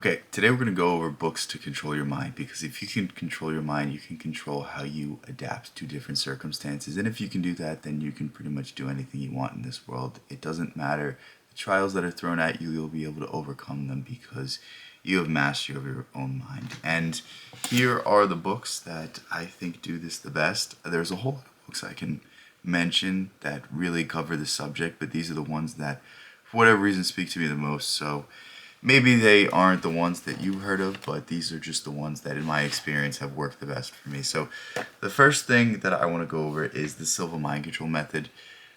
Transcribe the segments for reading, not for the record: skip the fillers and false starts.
Okay, today we're going to go over books to control your mind, because if you can control your mind, you can control how you adapt to different circumstances. And if you can do that, then you can pretty much do anything you want in this world. It doesn't matter the trials that are thrown at you, you'll be able to overcome them because you have mastery of your own mind. And here are the books that I think do this the best. There's a whole lot of books I can mention that really cover the subject, but these are the ones that, for whatever reason, speak to me the most. So maybe they aren't the ones that you heard of, but these are just the ones that, in my experience, have worked the best for me. So, the first thing that I want to go over is the Silva Mind Control Method.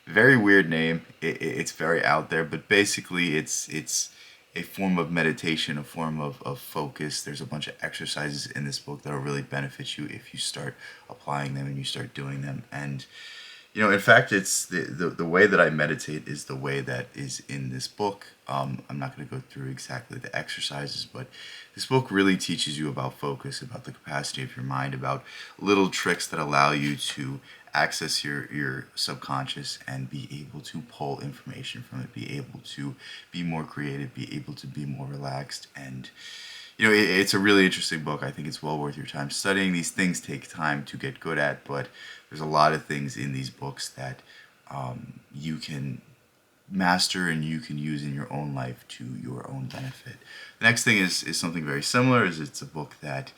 Very weird name. It's very out there, but basically, it's a form of meditation, a form of focus. There's a bunch of exercises in this book that will really benefit you if you start applying them and you start doing them. And in fact, it's the way that I meditate is the way that is in this book. I'm not going to go through exactly the exercises, but this book really teaches you about focus, about the capacity of your mind, about little tricks that allow you to access your subconscious and be able to pull information from it, be able to be more creative, be able to be more relaxed. And it's a really interesting book. I think it's well worth your time studying. These things take time to get good at, but there's a lot of things in these books that you can master and you can use in your own life to your own benefit. The next thing is something very similar. Is It's a book that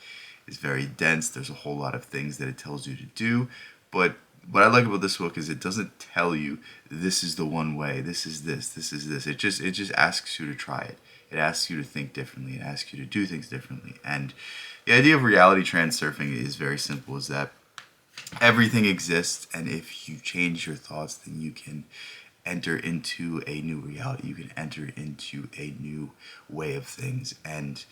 is very dense. There's a whole lot of things that it tells you to do, but what I like about this book is it doesn't tell you this is the one way, this is this. It just asks you to try it. It asks you to think differently. It asks you to do things differently. And the idea of reality transurfing is very simple, is that everything exists, and if you change your thoughts, then you can enter into a new reality. You can enter into a new way of things. And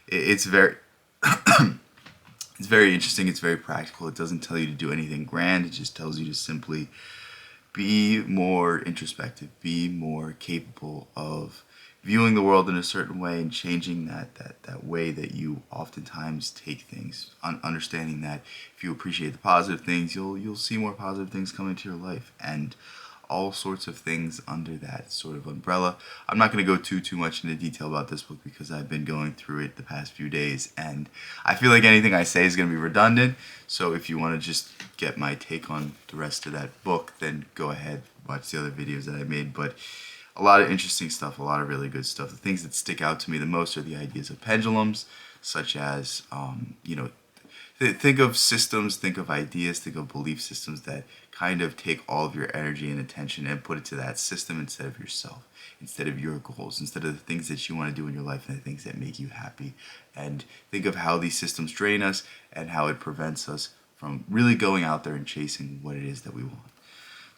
it's very it's very interesting. It's very practical. It doesn't tell you to do anything grand. It just tells you to simply be more introspective, be more capable of viewing the world in a certain way and changing that way that you oftentimes take things. Understanding that if you appreciate the positive things, you'll see more positive things come into your life, and all sorts of things under that sort of umbrella. I'm not going to go too much into detail about this book because I've been going through it the past few days, and I feel like anything I say is going to be redundant. So if you want to just get my take on the rest of that book, then go ahead, watch the other videos that I made. But a lot of interesting stuff, a lot of really good stuff. The things that stick out to me the most are the ideas of pendulums, such as think of systems, think of ideas, think of belief systems that kind of take all of your energy and attention and put it to that system instead of yourself, instead of your goals, instead of the things that you want to do in your life and the things that make you happy. And think of how these systems drain us and how it prevents us from really going out there and chasing what it is that we want.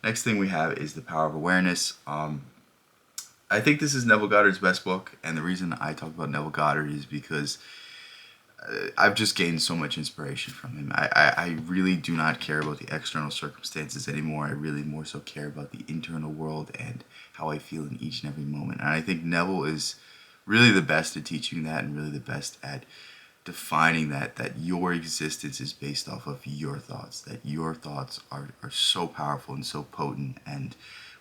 Next thing we have is the power of awareness. I think this is Neville Goddard's best book, and the reason I talk about Neville Goddard is because I've just gained so much inspiration from him. I really do not care about the external circumstances anymore. I really more so care about the internal world and how I feel in each and every moment. And I think Neville is really the best at teaching that, and really the best at defining that your existence is based off of your thoughts, that your thoughts are so powerful and so potent. And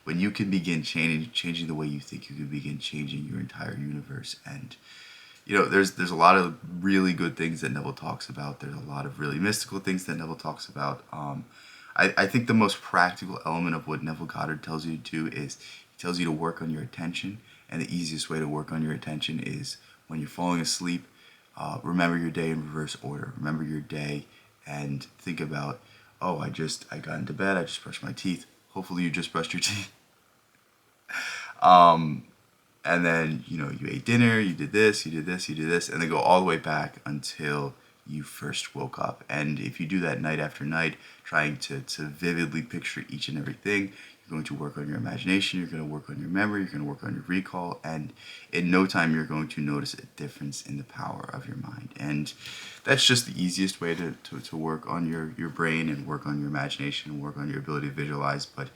when you can begin changing the way you think, you can begin changing your entire universe. And there's a lot of really good things that Neville talks about. There's a lot of really mystical things that Neville talks about. I think the most practical element of what Neville Goddard tells you to do is he tells you to work on your attention. And the easiest way to work on your attention is when you're falling asleep, remember your day in reverse order. Remember your day and think about, oh, I got into bed, I just brushed my teeth. Hopefully you just brushed your teeth. And then, you ate dinner, you did this, you did this, you did this, and then go all the way back until you first woke up. And if you do that night after night, trying to vividly picture each and everything, you're going to work on your imagination, you're going to work on your memory, you're going to work on your recall, and in no time you're going to notice a difference in the power of your mind. And that's just the easiest way to work on your brain and work on your imagination and work on your ability to visualize. But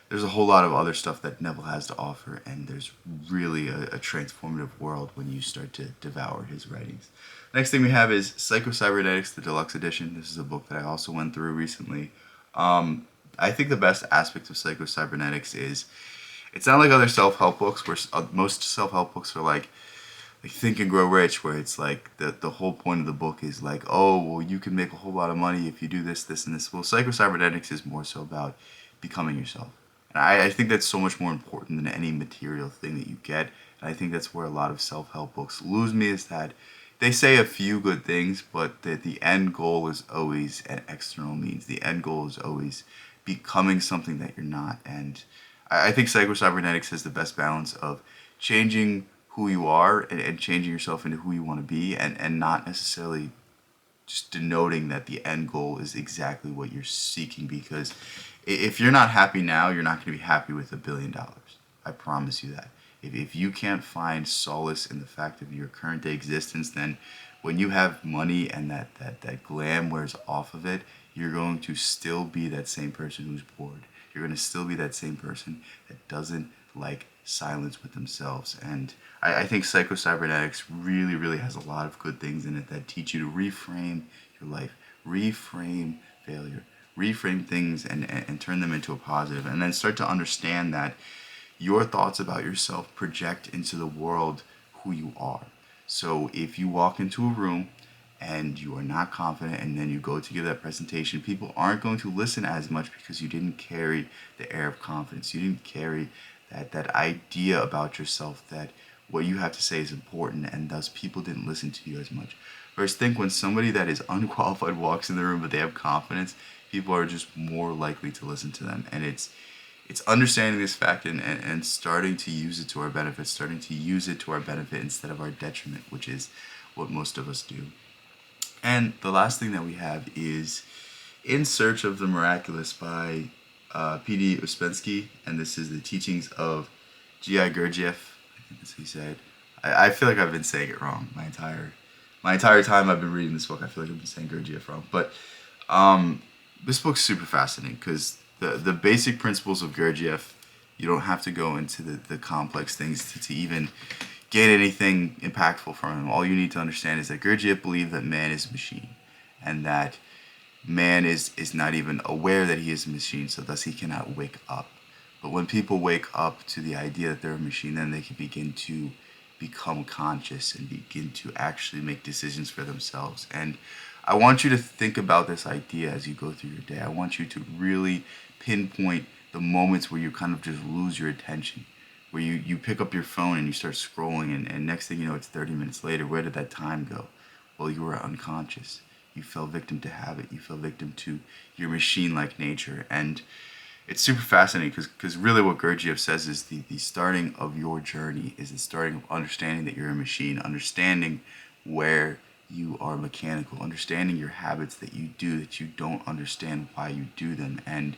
there's a whole lot of other stuff that Neville has to offer, and there's really a transformative world when you start to devour his writings. Next thing we have is Psycho-Cybernetics, the deluxe edition. This is a book that I also went through recently. I think the best aspect of Psycho-Cybernetics is it's not like other self-help books where most self-help books are like, like Think and Grow Rich, where it's like the whole point of the book is like, oh, well, you can make a whole lot of money if you do this, this, and this. Well, psycho-cybernetics is more so about becoming yourself. And I think that's so much more important than any material thing that you get. And I think that's where a lot of self-help books lose me, is that they say a few good things, but the end goal is always an external means. The end goal is always becoming something that you're not. And I think psycho-cybernetics has the best balance of changing who you are and changing yourself into who you want to be, and not necessarily just denoting that the end goal is exactly what you're seeking, because if you're not happy now, you're not going to be happy with $1 billion. I promise you that. If you can't find solace in the fact of your current day existence, then when you have money and that glam wears off of it, you're going to still be that same person who's bored. You're going to still be that same person that doesn't like silence with themselves. And I think psycho-cybernetics really, really has a lot of good things in it that teach you to reframe your life, reframe failure, reframe things, and turn them into a positive, and then start to understand that your thoughts about yourself project into the world who you are. So if you walk into a room and you are not confident and then you go to give that presentation, people aren't going to listen as much because you didn't carry the air of confidence. You didn't carry that idea about yourself that what you have to say is important, and thus people didn't listen to you as much. First, think when somebody that is unqualified walks in the room but they have confidence, people are just more likely to listen to them. And it's understanding this fact and starting to use it to our benefit, starting to use it to our benefit instead of our detriment, which is what most of us do. And the last thing that we have is In Search of the Miraculous by P.D. Uspensky, and this is the teachings of G.I. Gurdjieff. I think that's what he said. I feel like I've been saying it wrong my entire time I've been reading this book. I feel like I've been saying Gurdjieff wrong, but this book's super fascinating because the basic principles of Gurdjieff, you don't have to go into the complex things to even gain anything impactful from him. All you need to understand is that Gurdjieff believed that man is a machine, and that man is not even aware that he is a machine, so thus he cannot wake up. But when people wake up to the idea that they're a machine, then they can begin to become conscious and begin to actually make decisions for themselves. And I want you to think about this idea as you go through your day. I want you to really pinpoint the moments where you kind of just lose your attention, where you pick up your phone and you start scrolling, and next thing you know, it's 30 minutes later. Where did that time go? Well, you were unconscious. You fell victim to habit. You fell victim to your machine-like nature. And it's super fascinating because really what Gurdjieff says is the starting of your journey is the starting of understanding that you're a machine, understanding where you are mechanical, understanding your habits that you do, that you don't understand why you do them. And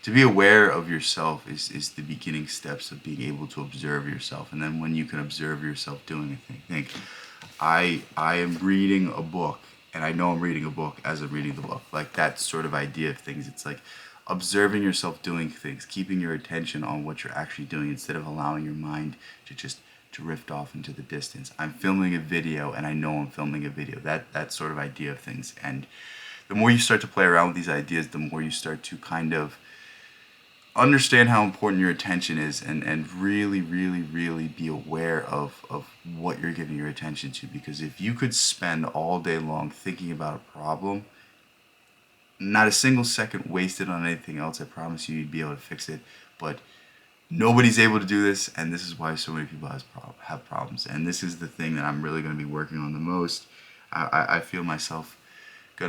to be aware of yourself is the beginning steps of being able to observe yourself. And then when you can observe yourself doing a thing, think, I am reading a book, and I know I'm reading a book as I'm reading the book. Like that sort of idea of things. It's like observing yourself doing things, keeping your attention on what you're actually doing instead of allowing your mind to just drift off into the distance. I'm filming a video and I know I'm filming a video. That sort of idea of things. And the more you start to play around with these ideas, the more you start to kind of understand how important your attention is, and really, really, really be aware of what you're giving your attention to. Because if you could spend all day long thinking about a problem, not a single second wasted on anything else, I promise you'd be able to fix it. But nobody's able to do this, and this is why so many people have problems. And this is the thing that I'm really going to be working on the most. I feel myself I'm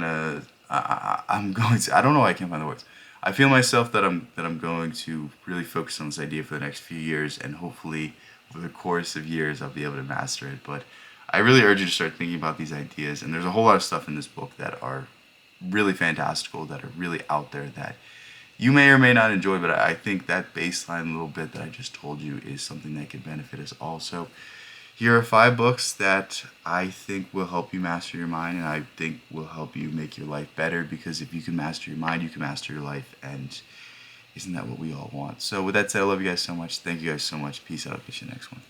going to, I don't know why I can't find the words. I feel myself that I'm going to really focus on this idea for the next few years, and hopefully over the course of years I'll be able to master it. But I really urge you to start thinking about these ideas, and there's a whole lot of stuff in this book that are really fantastical, that are really out there, that you may or may not enjoy, but I think that baseline little bit that I just told you is something that could benefit us all. So here are 5 books that I think will help you master your mind, and I think will help you make your life better, because if you can master your mind, you can master your life, and isn't that what we all want? So with that said, I love you guys so much. Thank you guys so much. Peace out. I'll catch you next one.